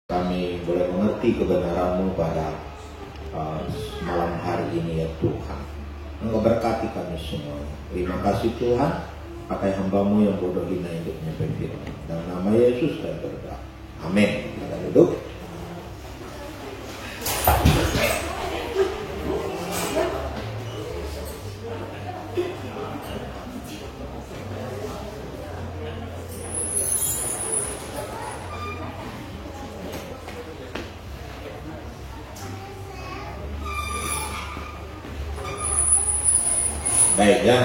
Kami boleh mengerti kebenaran-Mu pada malam hari ini ya Tuhan. Engkau berkati kami semua. Terima kasih Tuhan. Pakai hamba-Mu yang bodoh hina untuk menyampaikan firman. Dalam nama Yesus kami berdoa. Amin. Kita duduk. Baik ya.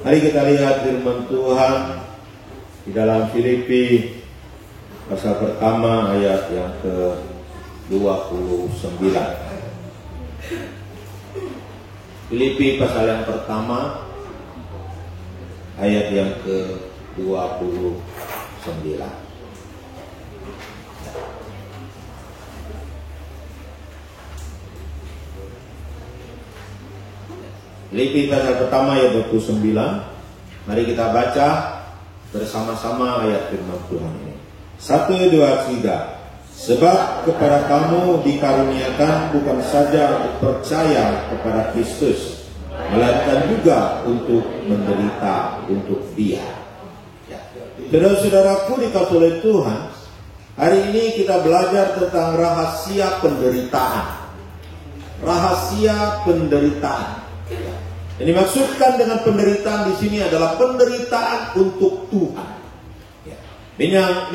Mari kita lihat firman Tuhan di dalam Filipi pasal pertama ayat yang ke-29. Filipi pasal yang pertama ayat yang ke-29. Filipi pasal pertama ayat 29. Mari kita baca bersama-sama ayat firman Tuhan ini. 1, 2, 3. Sebab kepada kamu dikaruniakan bukan saja untuk percaya kepada Kristus, melainkan juga untuk menderita untuk Dia. Saudara-saudaraku dikasihi oleh Tuhan, hari ini kita belajar tentang rahasia penderitaan. Rahasia penderitaan. Yang dimaksudkan dengan penderitaan di sini adalah penderitaan untuk Tuhan.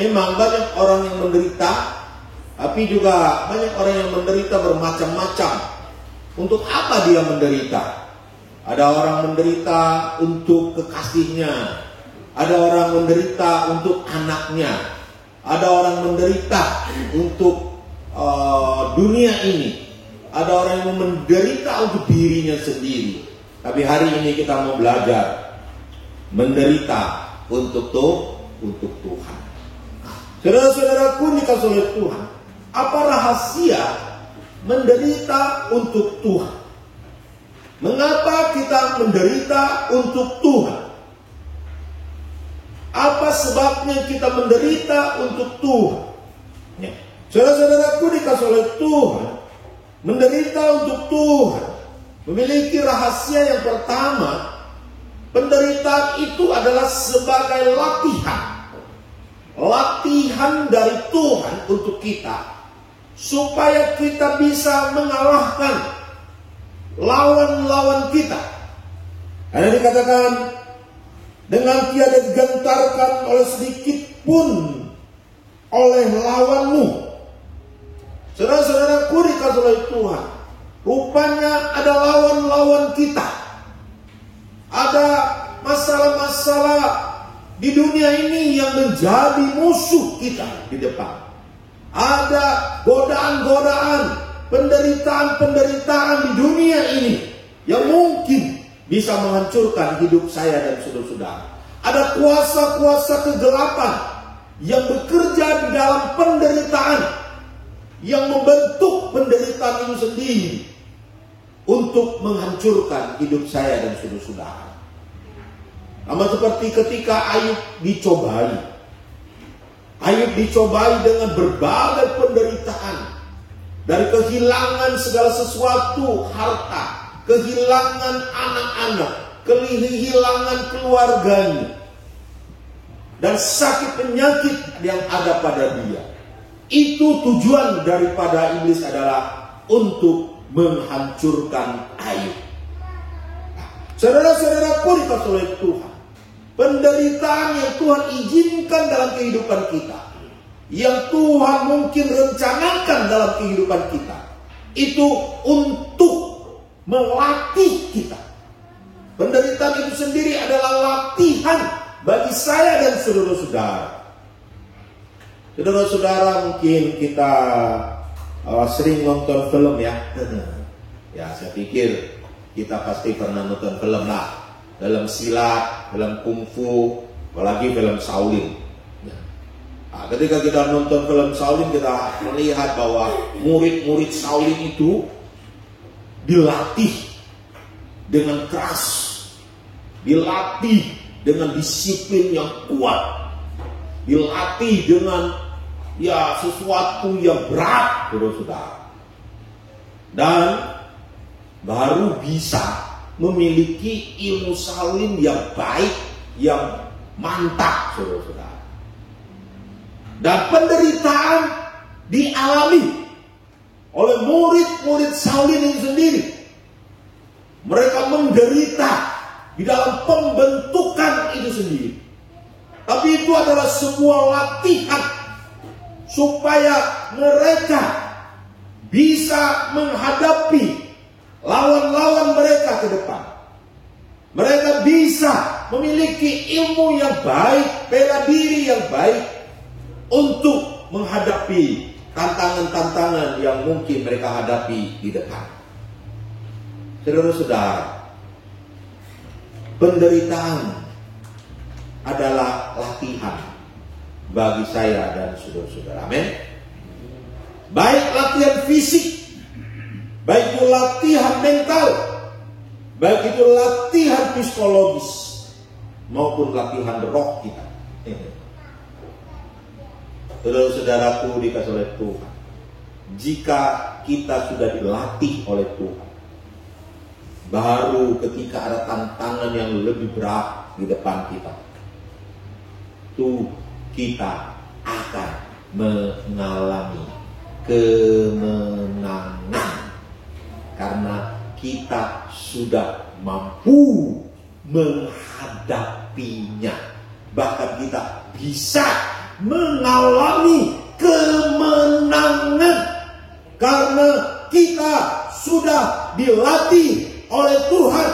Memang banyak orang yang menderita, tapi juga banyak orang yang menderita bermacam-macam. Untuk apa dia menderita? Ada orang menderita untuk kekasihnya, ada orang menderita untuk anaknya, ada orang menderita untuk dunia ini, ada orang yang menderita untuk dirinya sendiri. Tapi hari ini kita mau belajar menderita untuk Tuhan. Saudara-saudaraku dikasihi oleh Tuhan, apa rahasia menderita untuk Tuhan? Mengapa kita menderita untuk Tuhan? Apa sebabnya kita menderita untuk Tuhan? Saudara-saudaraku dikasihi oleh Tuhan, menderita untuk Tuhan memiliki rahasia yang pertama. Penderitaan itu adalah sebagai latihan dari Tuhan untuk kita, supaya kita bisa mengalahkan lawan-lawan kita. Karena dikatakan, dengan tiada digentarkan oleh sedikit pun oleh lawanmu. Saudara-saudaraku dikasihi oleh Tuhan, rupanya ada lawan-lawan kita. Ada masalah-masalah di dunia ini yang menjadi musuh kita di depan. Ada godaan-godaan, penderitaan-penderitaan di dunia ini yang mungkin bisa menghancurkan hidup saya dan saudara-saudara. Ada kuasa-kuasa kegelapan yang bekerja di dalam penderitaan, yang membentuk penderitaan itu sendiri untuk menghancurkan hidup saya dan saudara-saudara. Sama seperti ketika Ayub dicobai. Ayub dicobai dengan berbagai penderitaan. Dari kehilangan segala sesuatu, harta, kehilangan anak-anak, kehilangan keluarganya, dan sakit penyakit yang ada pada dia. Itu tujuan daripada iblis adalah untuk menghancurkan Ayub. Saudara-saudaraku dikasihi oleh Tuhan, penderitaan yang Tuhan izinkan dalam kehidupan kita, yang Tuhan mungkin rencanakan dalam kehidupan kita, itu untuk melatih kita. Penderitaan itu sendiri adalah latihan bagi saya dan saudara-saudara. Saudara-saudara, mungkin kita sering nonton film ya. Ya, saya pikir kita pasti pernah nonton film lah. Film silat, film kungfu, apalagi film Shaolin. Nah, ketika kita nonton film Shaolin, kita melihat bahwa murid-murid Shaolin itu dilatih dengan keras, dilatih dengan disiplin yang kuat, dilatih dengan sesuatu yang berat, saudara-saudara, dan baru bisa memiliki ilmu salin yang baik, yang mantap, saudara-saudara. Dan penderitaan dialami oleh murid-murid salin ini sendiri. Mereka menderita di dalam pembentukan itu sendiri. Tapi itu adalah sebuah latihan supaya mereka bisa menghadapi lawan-lawan mereka ke depan. Mereka bisa memiliki ilmu yang baik, bela diri yang baik untuk menghadapi tantangan-tantangan yang mungkin mereka hadapi di depan. Saudara-saudara, penderitaan adalah latihan bagi saya dan saudara-saudara. Amin. Baik latihan fisik, baik itu latihan mental, baik itu latihan psikologis, maupun latihan roh kita. Saudara-saudaraku dikasih oleh Tuhan, jika kita sudah dilatih oleh Tuhan, baru ketika ada tantangan yang lebih berat di depan kita, kita akan mengalami kemenangan karena kita sudah mampu menghadapinya. Bahkan kita bisa mengalami kemenangan karena kita sudah dilatih oleh Tuhan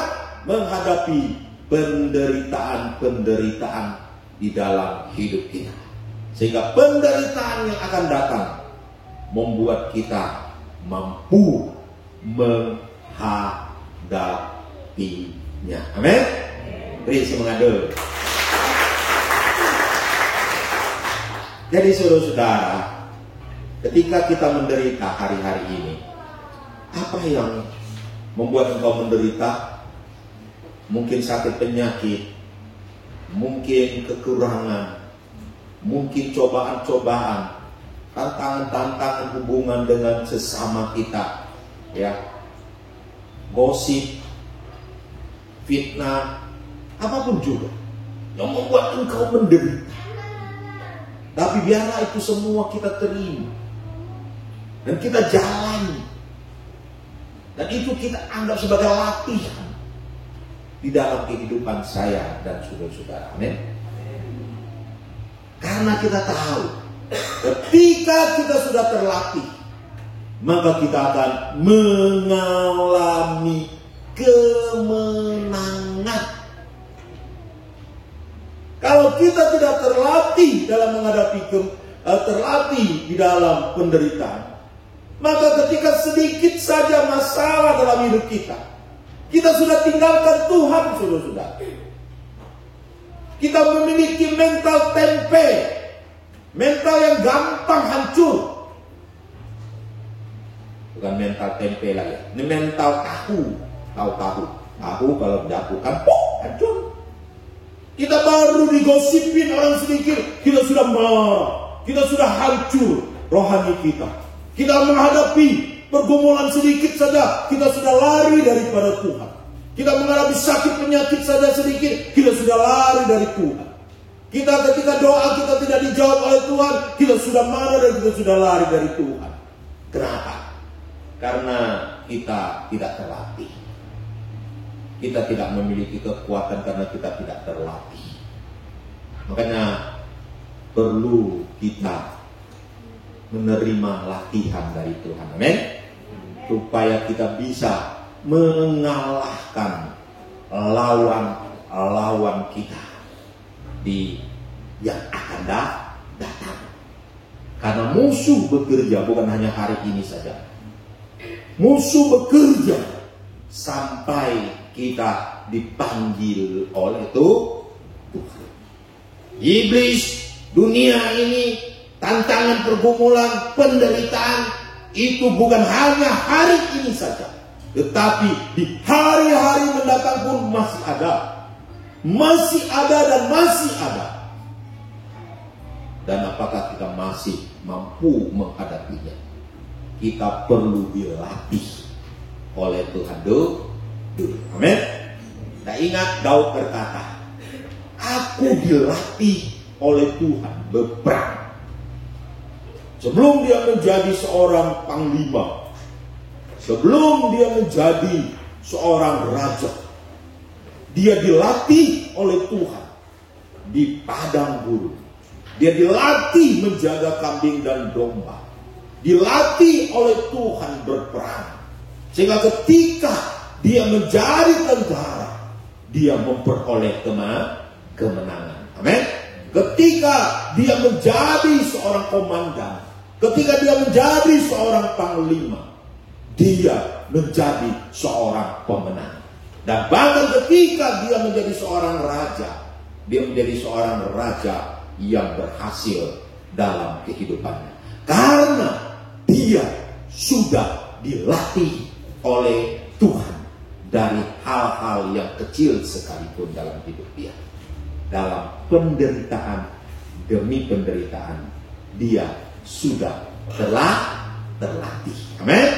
menghadapi penderitaan-penderitaan di dalam hidup kita. Sehingga penderitaan yang akan datang membuat kita mampu menghadapinya. Amin. Beri semangat dulu. Jadi saudara-saudara, ketika kita menderita hari-hari ini, apa yang membuat engkau menderita? Mungkin sakit penyakit, mungkin kekurangan, mungkin cobaan-cobaan, tantangan-tantangan hubungan dengan sesama kita, gosip, fitnah, apapun juga yang membuat engkau menderita. Tapi biarlah itu semua kita terima dan kita jalani. Dan itu kita anggap sebagai latihan di dalam kehidupan saya dan saudara-saudara. Amin. Karena kita tahu, ketika kita sudah terlatih, maka kita akan mengalami kemenangan. Kalau kita tidak terlatih dalam menghadapi terlatih di dalam penderitaan, maka ketika sedikit saja masalah dalam hidup kita sudah tinggalkan Tuhan, saudara-saudara. Kita memiliki mental tempe, mental yang gampang hancur. Bukan mental tempe lagi, ini mental tahu. Tahu kalau dilakukan, hancur. Kita baru digosipin orang sedikit, kita sudah marah, kita sudah hancur rohani kita. Kita menghadapi pergumulan sedikit saja, kita sudah lari daripada Tuhan. Kita menghadapi sakit penyakit saja sedikit, kita sudah lari dari Tuhan. Kita ketika doa kita tidak dijawab oleh Tuhan, kita sudah marah dan kita sudah lari dari Tuhan. Kenapa? Karena kita tidak terlatih. Kita tidak memiliki kekuatan karena kita tidak terlatih. Makanya perlu kita menerima latihan dari Tuhan. Amin. Supaya kita bisa mengalahkan lawan kita yang akan datang. Karena musuh bekerja bukan hanya hari ini saja. Musuh bekerja sampai kita dipanggil oleh Tuhan. Iblis, dunia ini, tantangan, pergumulan, penderitaan itu bukan hanya hari ini saja, tetapi di hari-hari mendatang pun masih ada. masih ada dan masih ada. Dan apakah kita masih mampu menghadapinya? Kita perlu dilatih oleh Tuhan dulu. Amin. Nah, ingat Daud berkata, aku dilatih oleh Tuhan berperang. Sebelum dia menjadi seorang panglima, sebelum dia menjadi seorang raja, dia dilatih oleh Tuhan di padang gurun. Dia dilatih menjaga kambing dan domba. Dilatih oleh Tuhan berperang. Sehingga ketika dia menjadi tentara, dia memperoleh kemenangan. Amin. Ketika dia menjadi seorang komandan, ketika dia menjadi seorang panglima, dia menjadi seorang pemenang. Dan bahkan ketika dia menjadi seorang raja, dia menjadi seorang raja yang berhasil dalam kehidupannya. Karena dia sudah dilatih oleh Tuhan dari hal-hal yang kecil sekalipun dalam hidup dia. Dalam penderitaan demi penderitaan, dia sudah terlatih. Amin.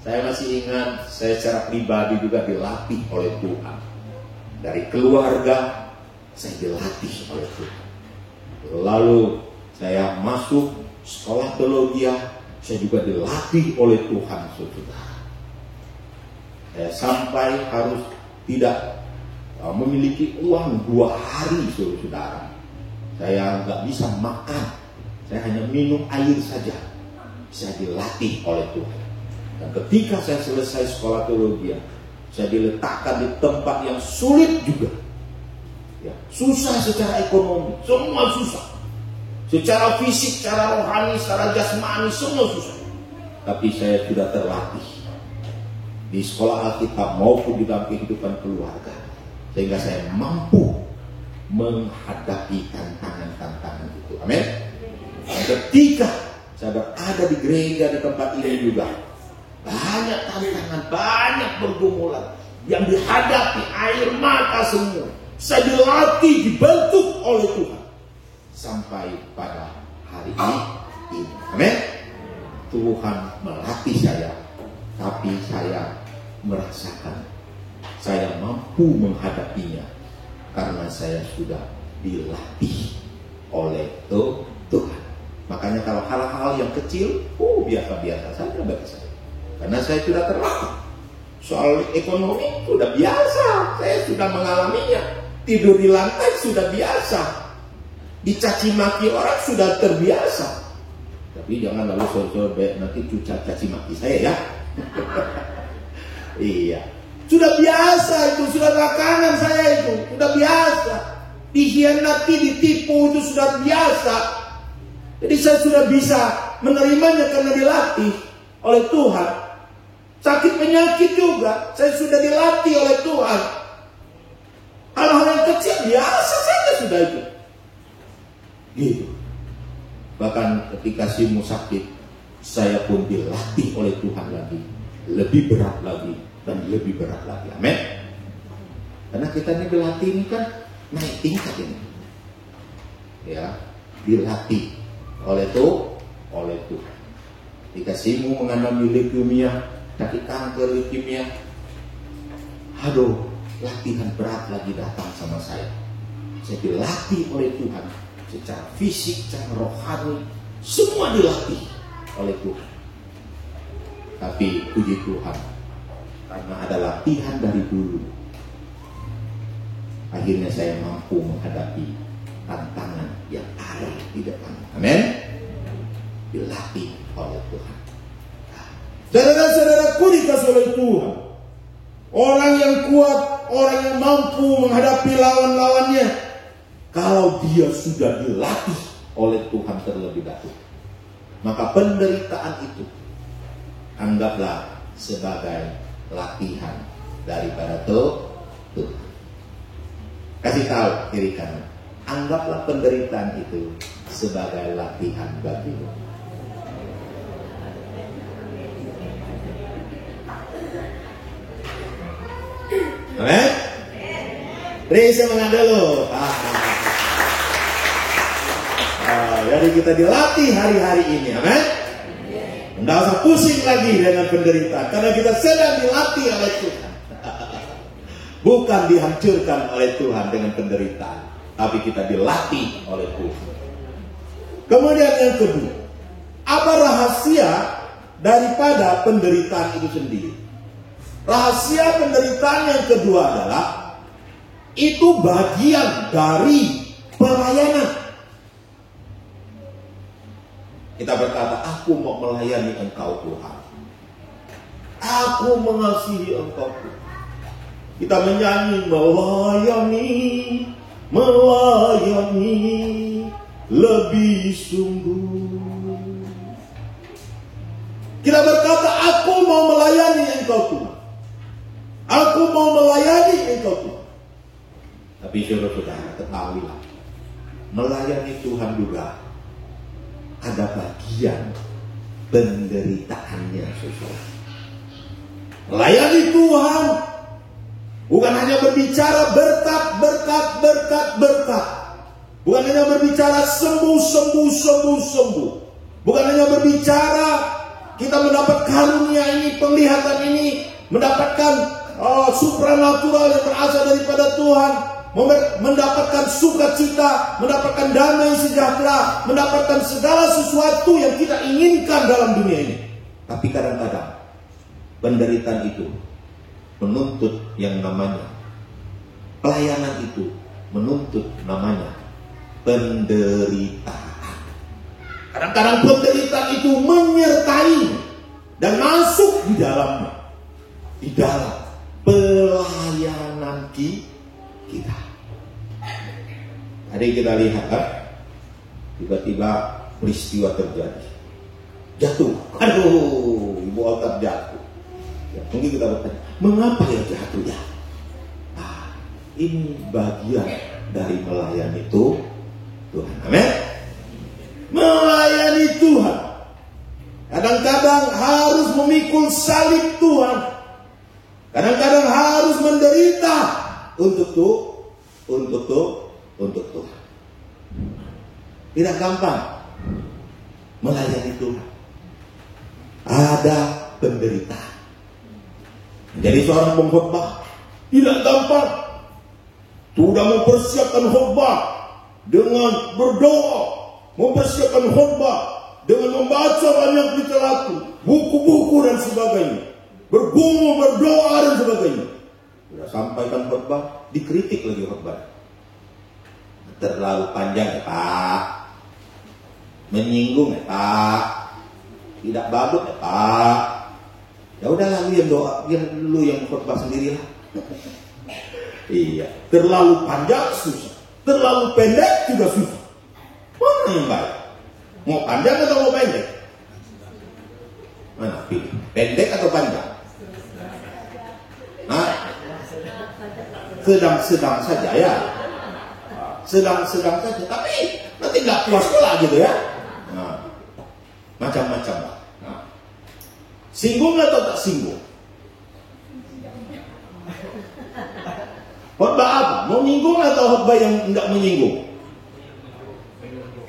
Saya masih ingat, saya secara pribadi juga dilatih oleh Tuhan. Dari keluarga, saya dilatih oleh Tuhan. Lalu saya masuk sekolah teologi, saya juga dilatih oleh Tuhan, saudara. Saya sampai harus tidak memiliki uang 2 hari, saudara. Saya nggak bisa makan, saya hanya minum air saja. Saya dilatih oleh Tuhan. Dan ketika saya selesai sekolah teologi, saya diletakkan di tempat yang sulit juga. Ya, susah secara ekonomi, semua susah. Secara fisik, secara rohani, secara jasmani, semua susah. Tapi saya sudah terlatih di sekolah Alkitab maupun di dalam kehidupan keluarga, sehingga saya mampu menghadapi tantangan-tantangan itu. Amin. Dan ketika saya berada di gereja di tempat ini juga, banyak tantangan, banyak pergumulan yang dihadapi, air mata semua. Saya dilatih, dibentuk oleh Tuhan sampai pada hari ini. Amin. Tuhan melatih saya, tapi saya merasakan saya mampu menghadapinya karena saya sudah dilatih oleh Tuhan. Makanya kalau hal-hal yang kecil, biasa-biasa saja bagi saya, karena saya sudah terlatih. Soal ekonomi sudah biasa, saya sudah mengalaminya. Tidur di lantai sudah biasa, dicaci maki orang sudah terbiasa. Tapi jangan lalu sore-sore nanti caci maki saya ya. Iya, sudah biasa itu, sudah belakangan saya itu, sudah biasa. Dikhianati, ditipu itu sudah biasa. Jadi saya sudah bisa menerimanya karena dilatih oleh Tuhan. Sakit penyakit juga, saya sudah dilatih oleh Tuhan. Hal-hal yang kecil biasa saja sudah itu. Gitu. Bahkan ketika Simu sakit, saya pun dilatih oleh Tuhan lagi. Lebih berat lagi dan lebih berat lagi. Amin. Karena kita ini dilatih ini kan naik tingkat ini. Ya, dilatih oleh Tuhan. Ketika Simu mengalami leukemia, sakit kanker leukemia, latihan berat lagi datang sama saya. Saya dilatih oleh Tuhan secara fisik, secara rohani, semua dilatih oleh Tuhan. Tapi puji Tuhan, karena ada latihan dari dulu, akhirnya saya mampu menghadapi tantangan yang ada di depan. Amin. Dilatih oleh Tuhan. Saudara-saudaraku dikasih oleh Tuhan, orang yang kuat, orang yang mampu menghadapi lawan-lawannya, kalau dia sudah dilatih oleh Tuhan terlebih dahulu, maka penderitaan itu anggaplah sebagai latihan daripada Tuhan. Kasih tahu kiri kanan, anggaplah penderitaan itu sebagai latihan bagimu. Amin. Raise semangat dulu. Jadi kita dilatih hari-hari ini, amin. Tidak usah pusing lagi dengan penderitaan, karena kita sedang dilatih oleh Tuhan. Bukan dihancurkan oleh Tuhan dengan penderitaan, tapi kita dilatih oleh Tuhan. Kemudian yang kedua, apa rahasia daripada penderitaan itu sendiri? Rahasia penderitaan yang kedua adalah itu bagian dari pelayanan. Kita berkata, aku mau melayani Engkau Tuhan. Aku mengasihi Engkau Tuhan. Kita menyanyi, melayani lebih sungguh. Kita berkata, aku mau melayani Engkau Tuhan. Aku mau melayani Engkau Tuhan. Tapi saudara-saudara, ketahuilah, melayani Tuhan juga ada bagian penderitaannya, saudara. Melayani Tuhan bukan hanya berbicara berkat. Bukan hanya berbicara sembuh. Bukan hanya berbicara kita mendapat karunia ini, penglihatan ini, mendapatkan supranatural yang berasal daripada Tuhan, mendapatkan sukacita, mendapatkan damai sejahtera, mendapatkan segala sesuatu yang kita inginkan dalam dunia ini. Tapi kadang-kadang penderitaan itu menuntut yang namanya pelayanan, itu menuntut namanya penderitaan. Kadang-kadang penderitaan itu menyertai dan masuk di dalam pelayanan kita. Tadi kita lihat, tiba-tiba peristiwa terjadi, jatuh. Aduh, Ibu Altar jatuh. Ya, mungkin kita bertanya, mengapa ya jatuh ya? Ini bagian dari melayani Tuhan. Amin. Melayani Tuhan kadang-kadang harus memikul salib Tuhan. Kadang-kadang harus menderita untuk Tuhan. Tidak gampang melayani Tuhan. Ada penderitaan. Jadi seorang pengkhotbah tidak gampang. Sudah mempersiapkan khotbah dengan berdoa, mempersiapkan khotbah dengan membaca banyak literatur, buku-buku dan sebagainya, bergumul, berdoa dan sebagainya. Sudah sampaikan khotbah, dikritik lagi khotbah. Terlalu panjang ya Pak, menyinggung ya Pak, tidak bagus ya Pak. Ya udahlah, lu yang doa, lu yang khotbah sendirilah. Iya, terlalu panjang susah, terlalu pendek juga susah. Mana yang baik? Mau panjang atau mau pendek? Mana pilih? Pendek atau panjang? Sedang saja ya. Sedang saja, tapi nanti nggak puas pula gitu ya. Nah, macam-macam lah. Nah, singgung atau tak singgung? Khotbah apa? Mau menyinggung atau khotbah yang enggak menyinggung?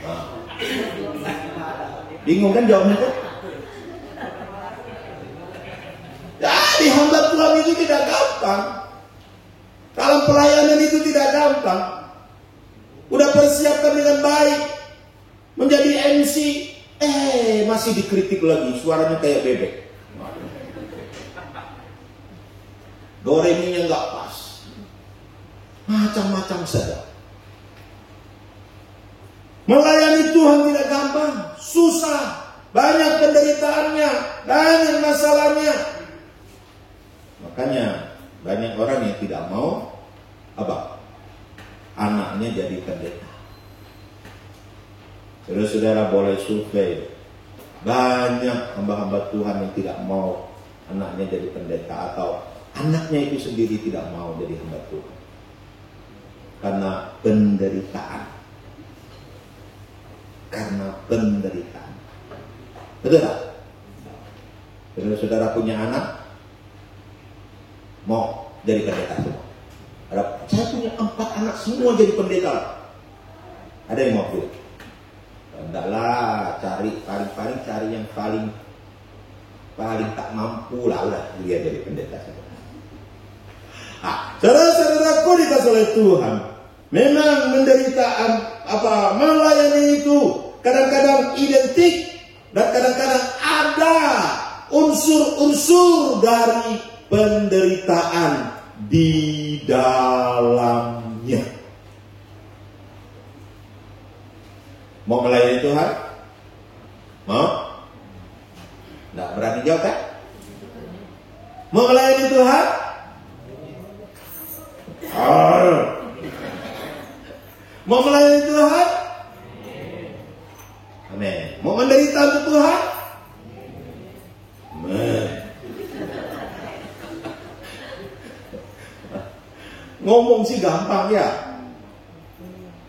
Nah. Bingung kan jawabnya tuh? Jadi hamba Tuhan itu tidak gampang. Dalam pelayanan itu tidak gampang. Udah persiapkan dengan baik, menjadi MC, masih dikritik lagi, suaranya kayak bebek. Doreminya nggak pas. Macam-macam saja. Melayani Tuhan tidak gampang, susah, banyak penderitaannya, banyak masalahnya. Makanya banyak orang yang tidak mau anaknya jadi pendeta. Saudara-saudara boleh survei, banyak hamba-hamba Tuhan yang tidak mau anaknya jadi pendeta, atau anaknya itu sendiri tidak mau jadi hamba Tuhan. Karena penderitaan. Betul tak? Saudara-saudara punya anak, mau jadi pendeta semua. Saya punya 4 semua jadi pendeta. Ada yang mau pilih? Enggaklah, paling cari yang paling tak mampu lah, udah dia jadi pendeta. Saudara-saudaraku dikasih oleh Tuhan, memang penderitaan melayani itu kadang-kadang identik dan kadang-kadang ada unsur-unsur dari penderitaan di dalamnya. Mau melayani Tuhan? Mau? Nggak berani jawab kan? Mau melayani Tuhan? Mau melayani Tuhan? Amin. Mau menderita untuk Tuhan? Amin. Ngomong sih gampang ya.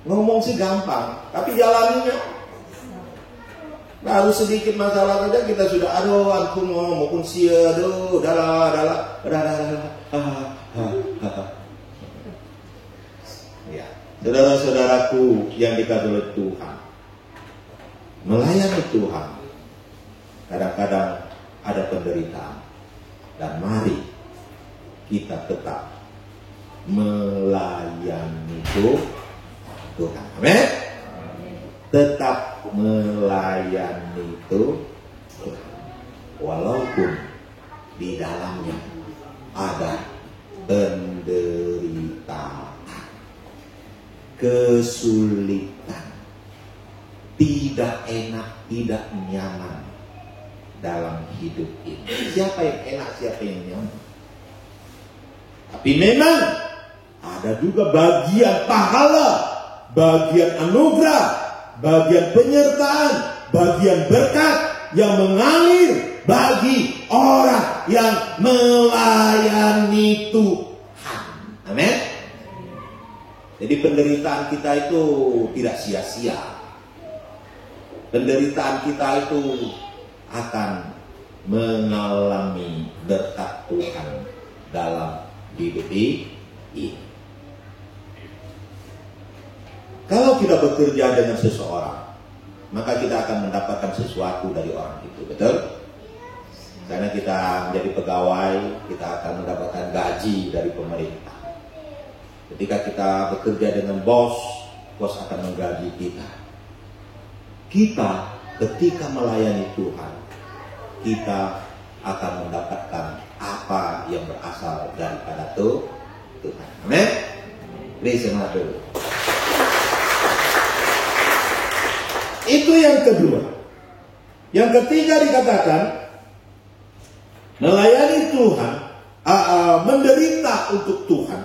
Ngomong sih gampang, tapi jalaninya baru sedikit masalah aja kita sudah aku mau pun sia dalah. Ya, saudara-saudaraku yang dikasihi oleh Tuhan, melayani Tuhan kadang-kadang ada penderitaan, dan mari kita tetap melayani Tuhan. Amin. Tetap melayani Tuhan, walaupun di dalamnya ada penderitaan, kesulitan, tidak enak, tidak nyaman dalam hidup ini. Siapa yang enak, siapa yang nyaman? Tapi memang ada juga bagian pahala, bagian anugerah, bagian penyertaan, bagian berkat yang mengalir bagi orang yang melayani Tuhan. Amin. Jadi penderitaan kita itu tidak sia-sia. Penderitaan kita itu akan mengalami berkat Tuhan dalam hidup ini. Kalau kita bekerja dengan seseorang, maka kita akan mendapatkan sesuatu dari orang itu, betul? Karena kita menjadi pegawai, kita akan mendapatkan gaji dari pemerintah. Ketika kita bekerja dengan bos akan menggaji kita. Kita ketika melayani Tuhan, kita akan mendapatkan apa yang berasal daripada Tuhan. Amin. Beri semangat dulu. Itu yang kedua. Yang ketiga dikatakan melayani Tuhan, menderita untuk Tuhan,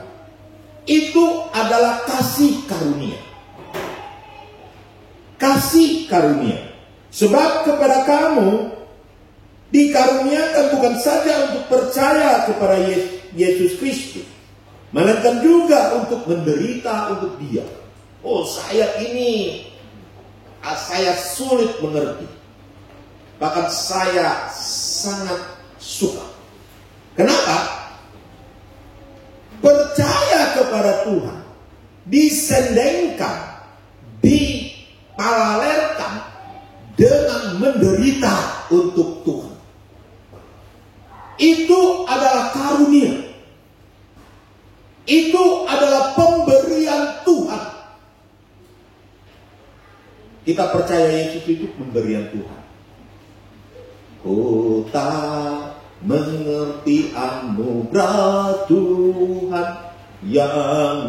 itu adalah kasih karunia. Kasih karunia. Sebab kepada kamu dikaruniakan bukan saja untuk percaya kepada Yesus Kristus, melainkan juga untuk menderita untuk Dia. Oh, saya sulit mengerti. Bahkan saya sangat suka. Kenapa? Percaya kepada Tuhan disendengkan, diparalerkan dengan menderita untuk Tuhan. Itu adalah karunia. Itu adalah pemberian Tuhan. Kita percaya Yesus itu pemberian Tuhan. Ku tak mengerti anugerah Tuhan yang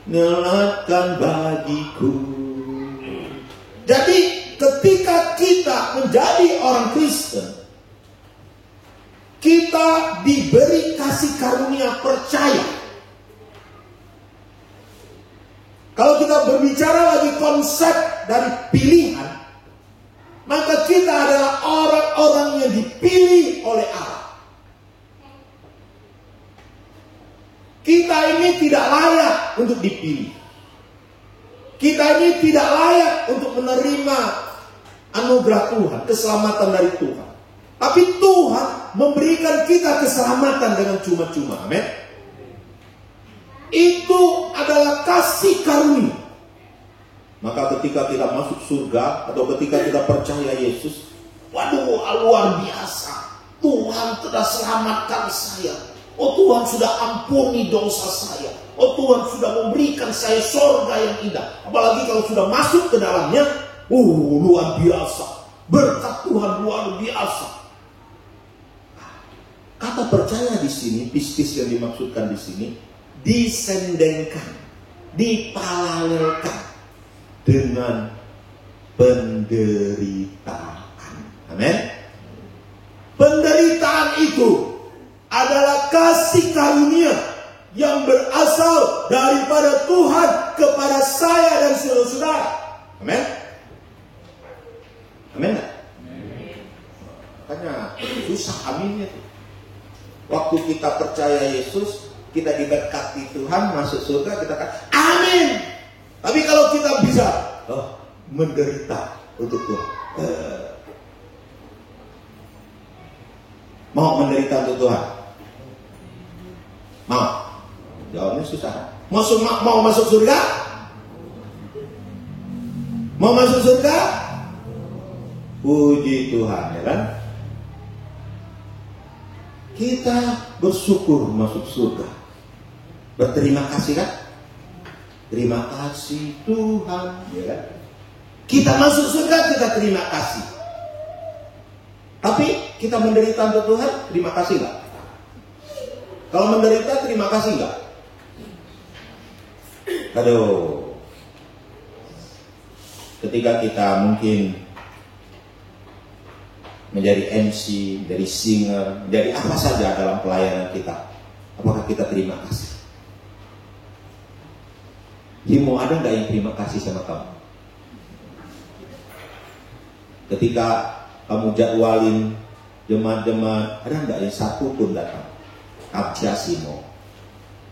mengelatkan bagiku. Jadi ketika kita menjadi orang Kristen, kita diberi kasih karunia percaya. Kalau kita berbicara lagi konsep dari pilihan, maka kita adalah orang-orang yang dipilih oleh Allah. Kita ini tidak layak untuk dipilih. Kita ini tidak layak untuk menerima anugerah Tuhan, keselamatan dari Tuhan. Tapi Tuhan memberikan kita keselamatan dengan cuma-cuma. Amin. Itu adalah kasih karunia. Maka ketika kita masuk surga atau ketika kita percaya Yesus, waduh, luar biasa. Tuhan telah selamatkan saya. Oh, Tuhan sudah ampuni dosa saya. Oh, Tuhan sudah memberikan saya surga yang indah. Apalagi kalau sudah masuk ke dalamnya, luar biasa. Berkat Tuhan luar biasa. Kata percaya di sini, pistis yang dimaksudkan di sini, disendengkan, diparalelkan dengan penderitaan. Amin. Penderitaan itu adalah kasih karunia yang berasal daripada Tuhan kepada saya dan saudara-saudara. Amin. Amin. Makanya susah aminnya tuh. Waktu kita percaya Yesus, kita diberkati Tuhan, masuk surga, kita kata amin. Tapi kalau kita bisa menderita untuk Tuhan, mau menderita untuk Tuhan? Mau? Jawabnya susah. Mau masuk surga? Mau masuk surga? Puji Tuhan, ya kan? Kita bersyukur masuk surga. Berterima kasih kan? Terima kasih Tuhan, ya kan? Kita masuk surga, kita terima kasih. Tapi kita menderita untuk Tuhan, terima kasih nggak? Kalau menderita, terima kasih nggak? Aduh. Ketika kita mungkin menjadi MC, menjadi singer, menjadi apa saja dalam pelayanan kita, apakah kita terima kasih? Himo, ada nggak yang terima kasih sama kamu? Ketika kamu jadwalin jemaat-jemaat, ada nggak yang satu pun datang? Abjasimo,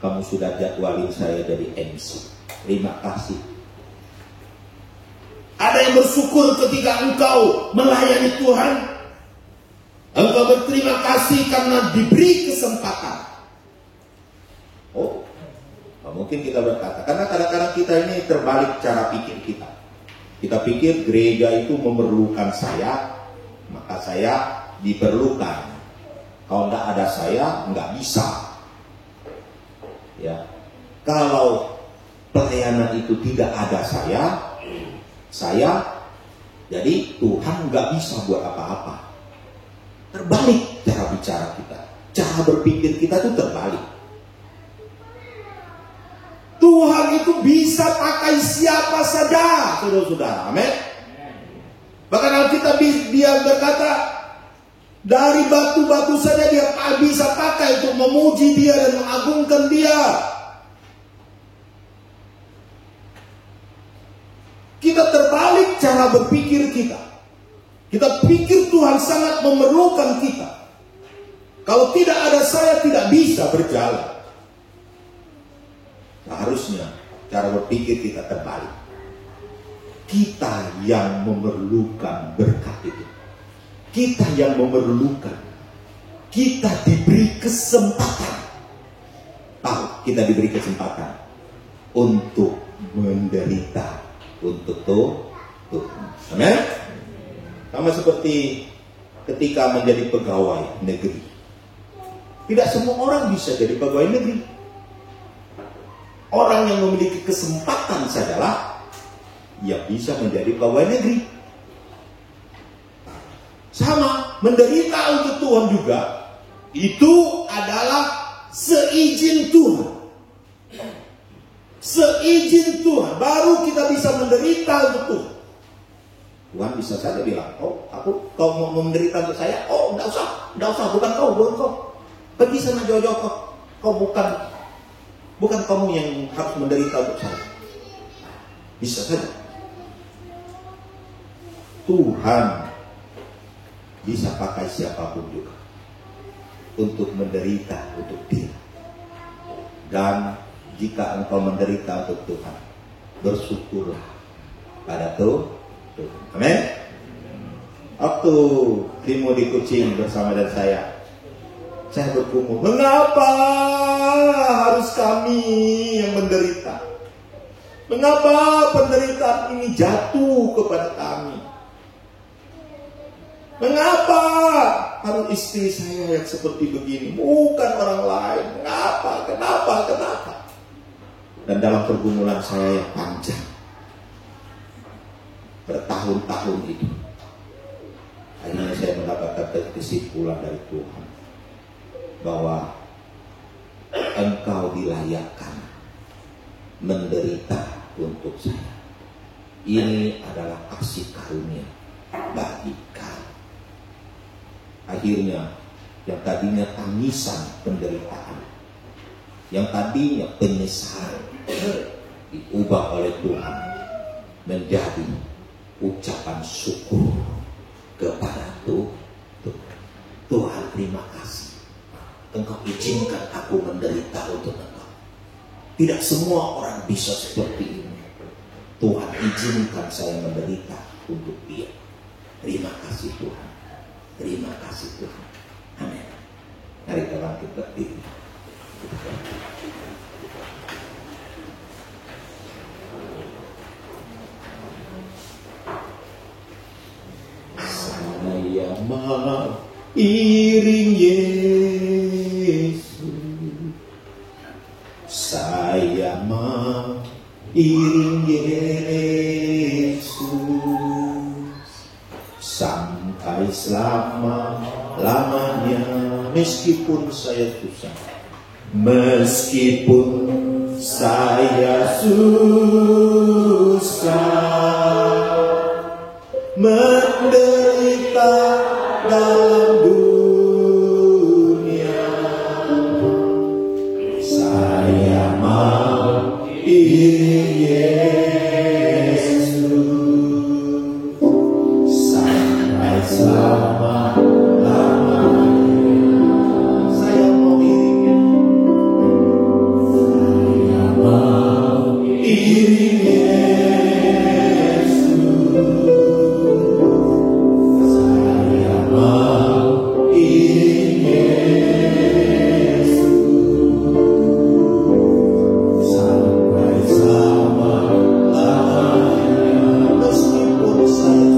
kamu sudah jadwalin saya jadi MC. Terima kasih. Ada yang bersyukur ketika engkau melayani Tuhan. Engkau berterima kasih karena diberi kesempatan. Oh, mungkin kita berkata, karena kadang-kadang kita ini terbalik cara pikir kita. Kita pikir gereja itu memerlukan saya, maka saya diperlukan. Kalau nggak ada saya, nggak bisa. Ya, kalau pelayanan itu tidak ada saya, jadi Tuhan nggak bisa buat apa-apa. Terbalik cara bicara kita, cara berpikir kita itu terbalik. Tuhan itu bisa pakai siapa saja, saudara-saudara. Amin. Bahkan Alkitab dia berkata, dari batu-batu saja dia bisa pakai untuk memuji dia dan mengagungkan dia. Kita terbalik cara berpikir kita. Kita pikir Tuhan sangat memerlukan kita. Kalau tidak ada saya, tidak bisa berjalan. Harusnya cara berpikir kita terbalik. Kita yang memerlukan berkat itu. Kita yang memerlukan. Kita diberi kesempatan. Tahu, kita diberi kesempatan untuk menderita untuk Tuhan. Amin. Sama seperti ketika menjadi pegawai negeri. Tidak semua orang bisa jadi pegawai negeri. Orang yang memiliki kesempatan sajalah yang bisa menjadi pegawai negeri. Sama, menderita untuk Tuhan juga. Itu adalah seizin Tuhan. Seizin Tuhan. Baru kita bisa menderita untuk Tuhan. Tuhan bisa saja bilang, kau mau menderita untuk saya? Oh, enggak usah, bukan kau. Pergi sana jauh-jauh, kau bukan kamu yang harus menderita untuk saya. Bisa saja. Tuhan bisa pakai siapapun juga untuk menderita untuk dia. Dan jika engkau menderita untuk Tuhan, bersyukurlah pada Tuhan. Amin. Waktu Timo di Kucing bersama dan saya bergumul, mengapa harus kami yang menderita? Mengapa penderitaan ini jatuh kepada kami? Mengapa harus istri saya yang seperti begini, bukan orang lain? Kenapa? Dan dalam pergumulan saya yang panjang, bertahun-tahun itu, akhirnya saya mendapatkan kesimpulan dari Tuhan bahwa engkau dilayakkan menderita untuk saya. Ini adalah kasih karunia bagi kau. Akhirnya yang tadinya tangisan penderitaan, yang tadinya penyesalan, diubah oleh Tuhan menjadi ucapan syukur kepada Tuhan. Terima kasih, engkau izinkan aku menderita untuk engkau. Tidak semua orang bisa seperti ini. Tuhan izinkan saya menderita untuk dia. Terima kasih Tuhan. Terima kasih Tuhan. Amin. Mari kita bangkit berdiri. Saya mau iring Yesus. Saya mau iring Yesus sampai selama-lamanya, meskipun saya susah, meskipun saya susah, menderita dalam dunia, saya mau iring Yesus sampai selama-lamanya. Saya mau iring Yesus. Saya mau iring Yesus sampai selama-lamanya. Meskipun saya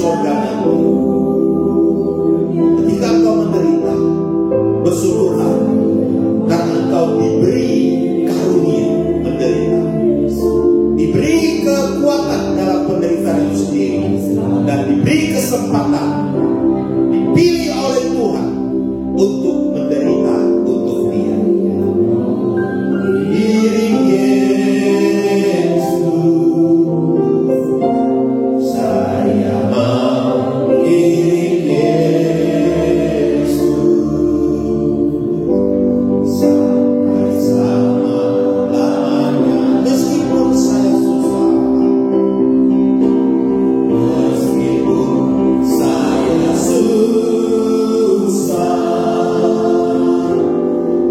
sorganya Tuhan. Ketika engkau menderita, bersyukurlah karena engkau diberi karunia menderita, diberi kekuatan dalam penderitaan itu sendiri, dan diberi kesempatan, dipilih oleh Tuhan untuk menderita untuk Dia. Iring Yesus, saya mau iring Yesus sampai selama-lamanya. Meskipun saya susah, meskipun saya susah,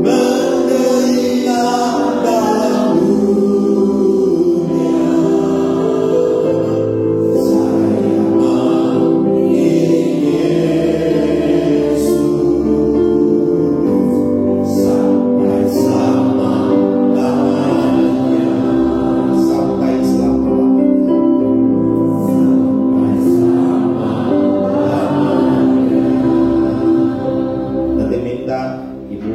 menderita dalam dunia, saya mau iring Yesus sampai selama-lamanya, sampai selama-lamanya, sampai selama-lamanya. Nanti minta Ibu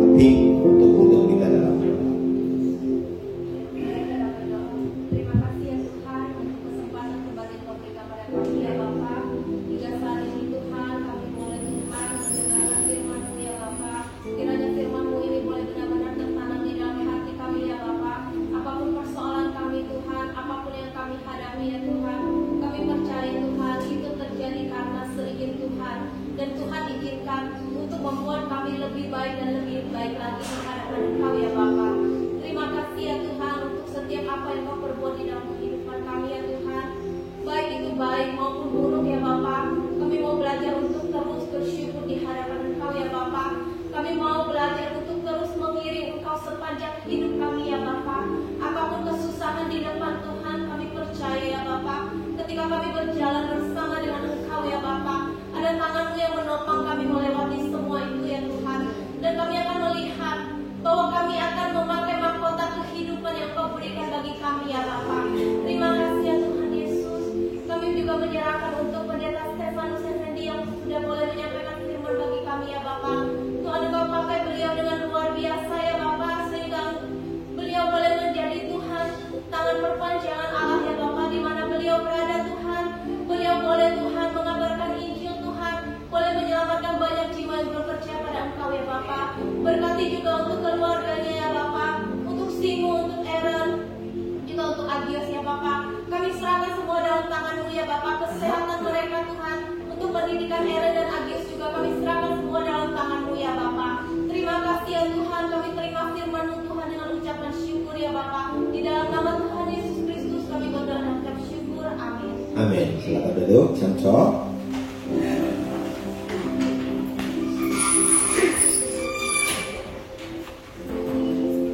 Api untuk duduk kita dalam doa. Terima kasih ya Tuhan untuk kesempatan kembali Kau berikan pada kami ya Bapa. Hingga saat ini Tuhan kami boleh Tuhan mendengarkan firman-Mu ya Bapa. Kiranya firman-Mu ini boleh benar-benar tertanam di dalam hati kami ya Bapa. Apapun persoalan kami Tuhan, apapun yang kami hadapi ya Tuhan, kami percaya Tuhan itu terjadi karena seizin Tuhan. Dan Tuhan izinkan untuk membuat kami lebih baik dan lebih baik lagi di hadapan Engkau ya Bapa. Terima kasih ya Tuhan untuk setiap apa yang Kau perbuat di dalam kehidupan kami ya Tuhan. Baik itu baik maupun buruk ya Bapa. Kami mau belajar untuk terus bersyukur di hadapan Engkau ya Bapa. Kami mau belajar untuk terus mengiring Engkau sepanjang hidup kami ya Bapa. Apapun kesusahan di depan Tuhan, kami percaya ya Bapa. Ketika kami berjalan bersama dengan Engkau ya Bapa, ada tangan-Mu yang menopang kami melewati semua itu ya Tuhan. Dan kami akan melihat bahwa kami akan memakai mahkota kehidupan yang Kau berikan bagi kami ya Bapa. Terima kasih ya Tuhan Yesus. Kami juga menyerahkan untuk Pendeta Stefanus Effendi yang sudah boleh menyampaikan firman bagi kami ya Bapa. Tuhan Engkau pakai beliau dengan luar biasa ya Bapa, sehingga beliau boleh menjadi Tuhan tangan perpanjangan Allah ya Bapa, di mana beliau berada Tuhan. Beliau boleh Tuhan mengabarkan Injil Tuhan, boleh menyelamatkan banyak jiwa yang belum percaya pada Engkau ya Bapa. Berkati juga untuk keluarganya ya Bapa, untuk Simu, untuk Aaron, juga untuk Agios ya Bapa. Kami serahkan semua dalam tangan-Mu ya Bapa. Kesehatan mereka Tuhan, untuk pendidikan Aaron dan Agios juga kami serahkan semua dalam tangan-Mu ya Bapa. Terima kasih ya Tuhan, kami terima firman-Mu Tuhan dengan ucapan syukur ya Bapa. Di dalam nama Tuhan Yesus Kristus kami berdoa dan mengucap syukur. Amin. Amin. Silakan duduk, Samso.